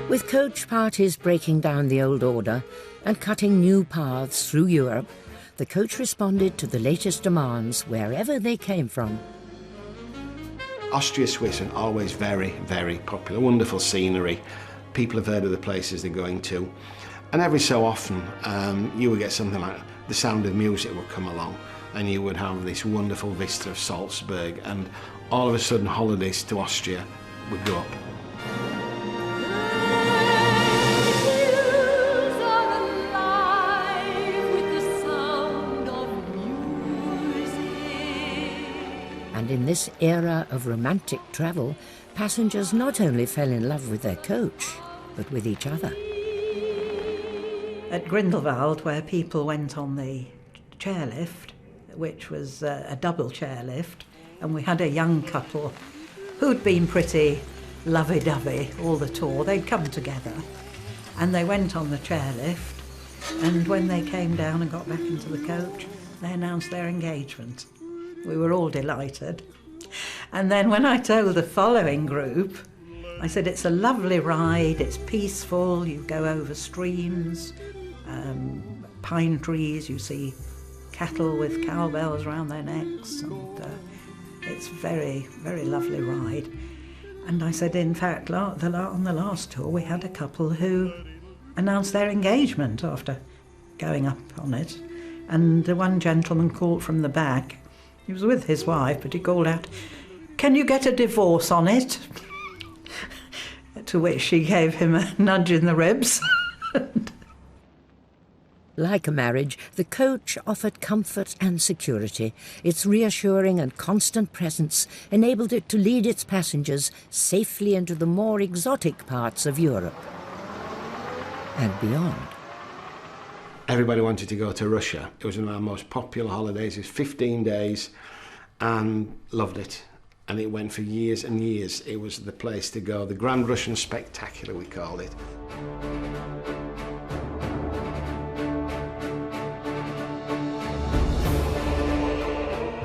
With coach parties breaking down the old order and cutting new paths through Europe, the coach responded to the latest demands wherever they came from. Austria, Swiss are always very, very popular. Wonderful scenery. People have heard of the places they're going to. And every so often, you would get something like The Sound of Music would come along, and you would have this wonderful vista of Salzburg, and all of a sudden holidays to Austria would go up. And in this era of romantic travel, passengers not only fell in love with their coach, but with each other. At Grindelwald, where people went on the chairlift, which was a double chairlift, and we had a young couple who'd been pretty lovey-dovey all the tour. They'd come together, and they went on the chairlift, and when they came down and got back into the coach, they announced their engagement. We were all delighted. And then when I told the following group, I said, it's a lovely ride, it's peaceful, you go over streams, pine trees, you see cattle with cowbells around their necks, and it's very, very lovely ride. And I said, in fact, on the last tour, we had a couple who announced their engagement after going up on it. And the one gentleman called from the back. He was with his wife, but he called out, "Can you get a divorce on it?" To which she gave him a nudge in the ribs. Like a marriage, the coach offered comfort and security. Its reassuring and constant presence enabled it to lead its passengers safely into the more exotic parts of Europe and beyond. Everybody wanted to go to Russia. It was one of our most popular holidays. It was 15 days and loved it. And it went for years and years. It was the place to go. The Grand Russian Spectacular, we called it.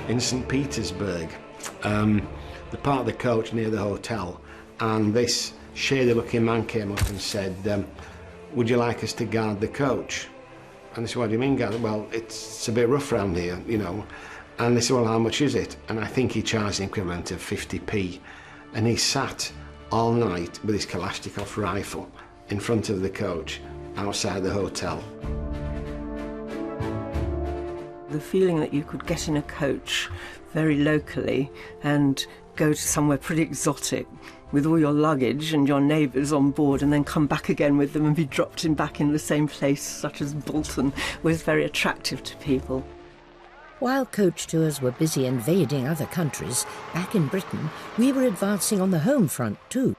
In St. Petersburg, the part of the coach near the hotel, and this shady-looking man came up and said, "Would you like us to guard the coach?" And they said, "What do you mean, guard?" "Well, it's a bit rough around here, you know." And they said, "Well, how much is it?" And I think he charged the equivalent of 50p. And he sat all night with his Kalashnikov rifle in front of the coach outside the hotel. The feeling that you could get in a coach very locally and go to somewhere pretty exotic with all your luggage and your neighbours on board, and then come back again with them and be dropped back in the same place, such as Bolton, was very attractive to people. While coach tours were busy invading other countries, back in Britain, we were advancing on the home front too.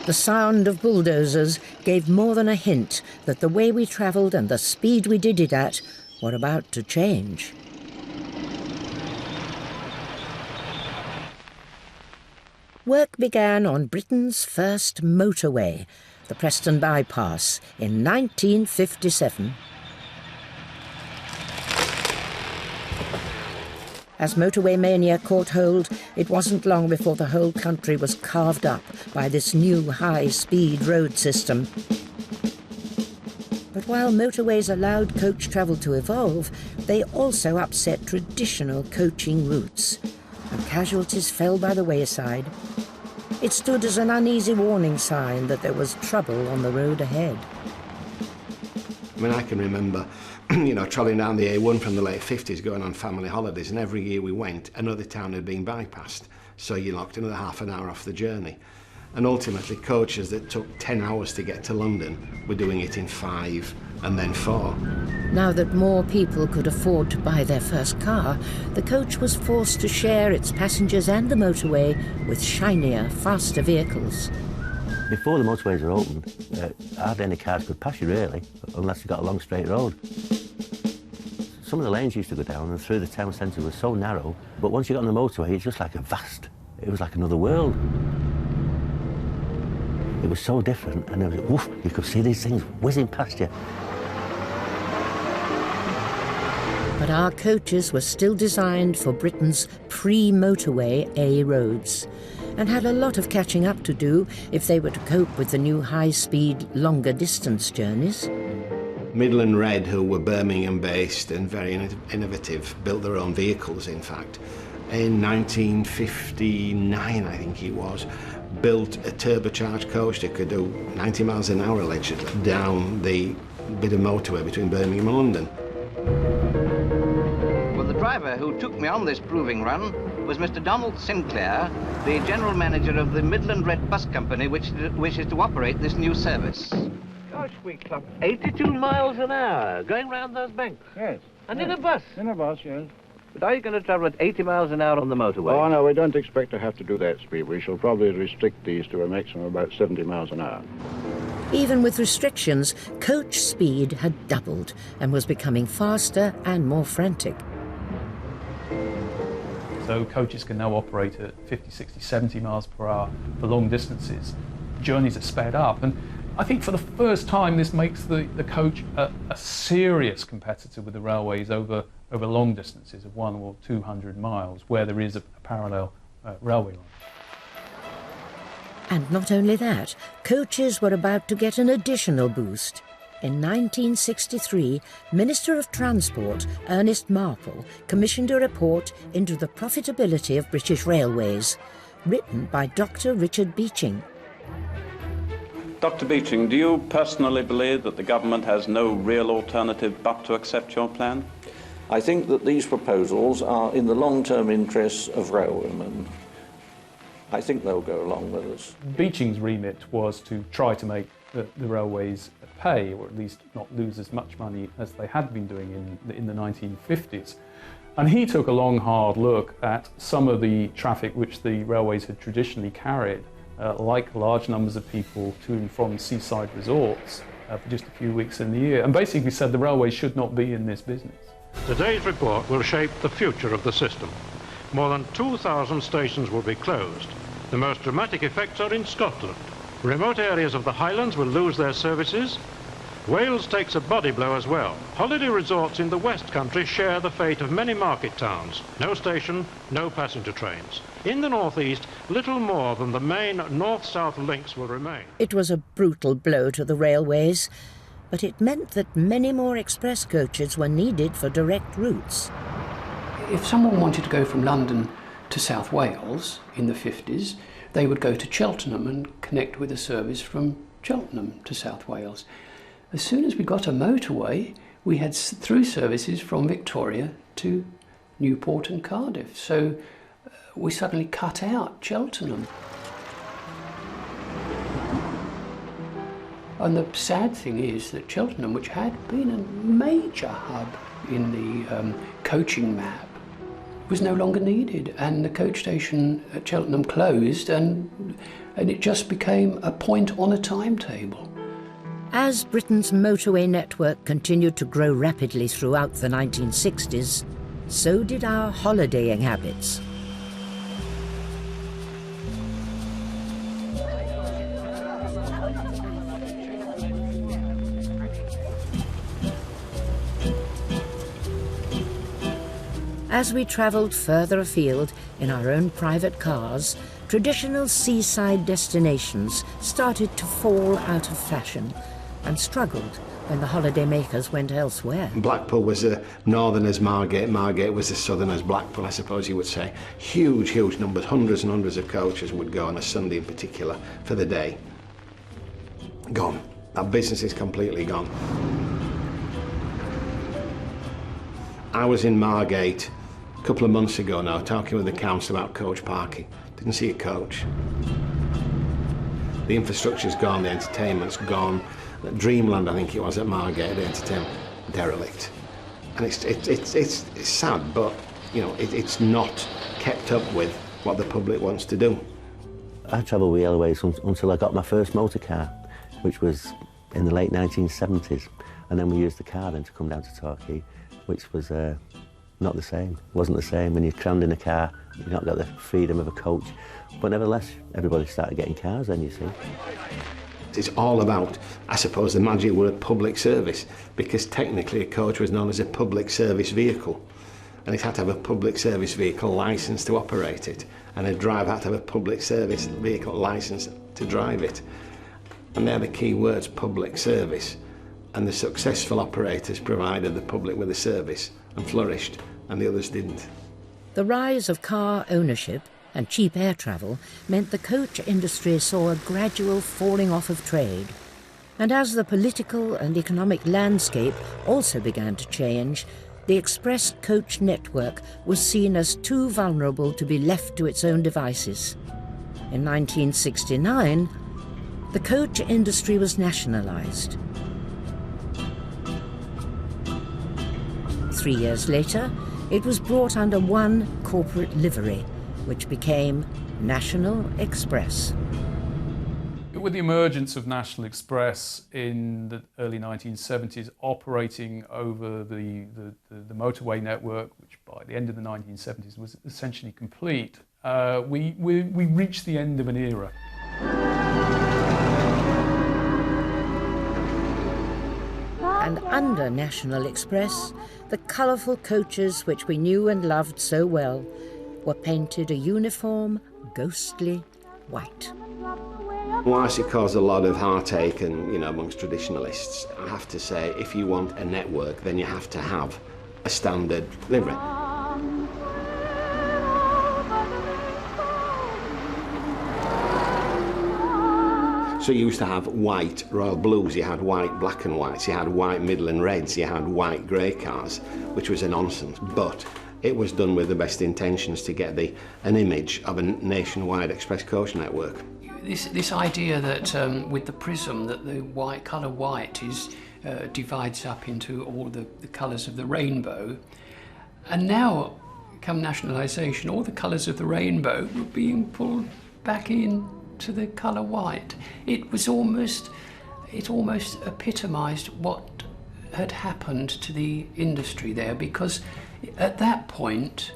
The sound of bulldozers gave more than a hint that the way we travelled and the speed we did it at were about to change. Work began on Britain's first motorway, the Preston Bypass, in 1957. As motorway mania caught hold, it wasn't long before the whole country was carved up by this new high-speed road system. But while motorways allowed coach travel to evolve, they also upset traditional coaching routes, and casualties fell by the wayside. It stood as an uneasy warning sign that there was trouble on the road ahead. I mean, I can remember, you know, travelling down the A1 from the late 50s going on family holidays, and every year we went, another town had been bypassed. So you knocked another half an hour off the journey. And ultimately, coaches that took 10 hours to get to London were doing it in 5 and then 4. Now that more people could afford to buy their first car, the coach was forced to share its passengers and the motorway with shinier, faster vehicles. Before the motorways were opened, hardly any cars could pass you, really, unless you got a long straight road. Some of the lanes used to go down and through the town centre was so narrow, but once you got on the motorway, it's just like it was like another world. It was so different, and it was, woof, you could see these things whizzing past you. But our coaches were still designed for Britain's pre-motorway A roads, and had a lot of catching up to do if they were to cope with the new high-speed, longer-distance journeys. Midland Red, who were Birmingham-based and very innovative, built their own vehicles, in fact. In 1959, I think it was, built a turbocharged coach that could do 90 miles an hour, allegedly, down the bit of motorway between Birmingham and London. Well, the driver who took me on this proving run was Mr. Donald Sinclair, the general manager of the Midland Red Bus Company, which wishes to operate this new service. Gosh, we clocked 82 miles an hour going round those banks. Yes. And in a bus. In a bus, yes. But are you going to travel at 80 miles an hour on the motorway? Oh, no, we don't expect to have to do that speed. We shall probably restrict these to a maximum of about 70 miles an hour. Even with restrictions, coach speed had doubled and was becoming faster and more frantic. So coaches can now operate at 50, 60, 70 miles per hour for long distances. Journeys are sped up, and I think for the first time this makes the coach a serious competitor with the railways over long distances of 100 or 200 miles, where there is a parallel railway line. And not only that, coaches were about to get an additional boost. In 1963, Minister of Transport Ernest Marple commissioned a report into the profitability of British railways, written by Dr. Richard Beeching. Dr. Beeching, do you personally believe that the government has no real alternative but to accept your plan? I think that these proposals are in the long-term interests of railwaymen. I think they'll go along with us. Beeching's remit was to try to make the railways pay, or at least not lose as much money as they had been doing in the 1950s. And he took a long, hard look at some of the traffic which the railways had traditionally carried, like large numbers of people to and from seaside resorts for just a few weeks in the year, and basically said the railways should not be in this business. Today's report will shape the future of the system. More than 2,000 stations will be closed. The most dramatic effects are in Scotland. Remote areas of the Highlands will lose their services. Wales takes a body blow as well. Holiday resorts in the West Country share the fate of many market towns. No station, no passenger trains. In the northeast, little more than the main north-south links will remain. It was a brutal blow to the railways, but it meant that many more express coaches were needed for direct routes. If someone wanted to go from London to South Wales in the 50s, they would go to Cheltenham and connect with a service from Cheltenham to South Wales. As soon as we got a motorway, we had through services from Victoria to Newport and Cardiff. So we suddenly cut out Cheltenham. And the sad thing is that Cheltenham, which had been a major hub in the coaching map, was no longer needed, and the coach station at Cheltenham closed, and it just became a point on a timetable. As Britain's motorway network continued to grow rapidly throughout the 1960s, so did our holidaying habits. As we travelled further afield in our own private cars, traditional seaside destinations started to fall out of fashion, and struggled when the holidaymakers went elsewhere. Blackpool was a northern as Margate, Margate was a southern as Blackpool, I suppose you would say. Huge, huge numbers, hundreds and hundreds of coaches would go on a Sunday in particular for the day. Gone. That business is completely gone. I was in Margate a couple of months ago now, talking with the council about coach parking. Didn't see a coach. The infrastructure's gone, the entertainment's gone. Dreamland, I think it was at Margate, the entertainment, derelict. And it's sad, but you know, it's not kept up with what the public wants to do. I travelled with Railways until I got my first motor car, which was in the late 1970s. And then we used the car then to come down to Torquay, which was not the same. It wasn't the same when you're crammed in a car, you've not got the freedom of a coach. But nevertheless, everybody started getting cars then, you see. It's all about, I suppose, the magic word public service, because technically a coach was known as a public service vehicle, and it had to have a public service vehicle licence to operate it, and a driver had to have a public service vehicle licence to drive it. And they're the key words, public service. And the successful operators provided the public with a service and flourished, and the others didn't. The rise of car ownership and cheap air travel meant the coach industry saw a gradual falling off of trade. And as the political and economic landscape also began to change, the express coach network was seen as too vulnerable to be left to its own devices. In 1969, the coach industry was nationalised. 3 years later, it was brought under one corporate livery, which became National Express. With the emergence of National Express in the early 1970s, operating over the motorway network, which by the end of the 1970s was essentially complete, we reached the end of an era. And under National Express, the colourful coaches which we knew and loved so well were painted a uniform, ghostly white. Whilst it caused a lot of heartache and, you know, amongst traditionalists, I have to say, if you want a network, then you have to have a standard livery. So you used to have white Royal Blues, you had white black and whites, you had white Midland Reds, you had white grey cars, which was a nonsense, but it was done with the best intentions to get an image of a nationwide express coach network. This idea that with the prism that the colour white divides up into all the colours of the rainbow, and now, come nationalisation, all the colours of the rainbow were being pulled back in to the colour white. It almost epitomised what had happened to the industry there, because at that point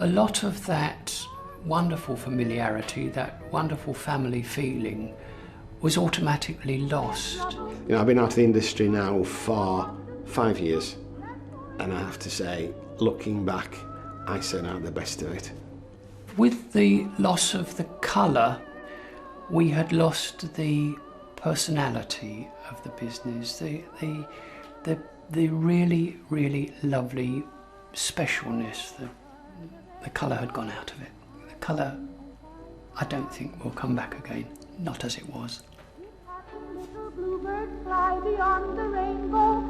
a lot of that wonderful familiarity, that wonderful family feeling was automatically lost. You know, I've been out of the industry now for 5 years, and I have to say, looking back, I sent out the best of it. With the loss of the colour, we had lost the personality of the business, the really, really lovely specialness. The colour had gone out of it. The colour, I don't think, will come back again, not as it was. Little bluebird fly beyond the rainbow.